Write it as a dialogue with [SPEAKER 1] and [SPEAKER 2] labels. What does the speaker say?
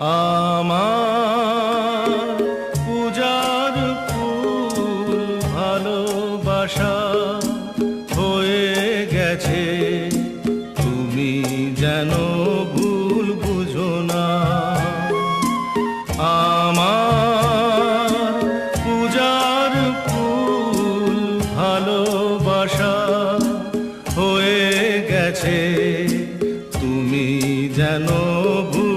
[SPEAKER 1] আমার পূজার ফুল ভালোবাসা হয়ে গেছে, তুমি যেন ভুল বুঝো না। আমার পূজার ফুল ভালোবাসা হয়ে গেছে, তুমি যেন ভুল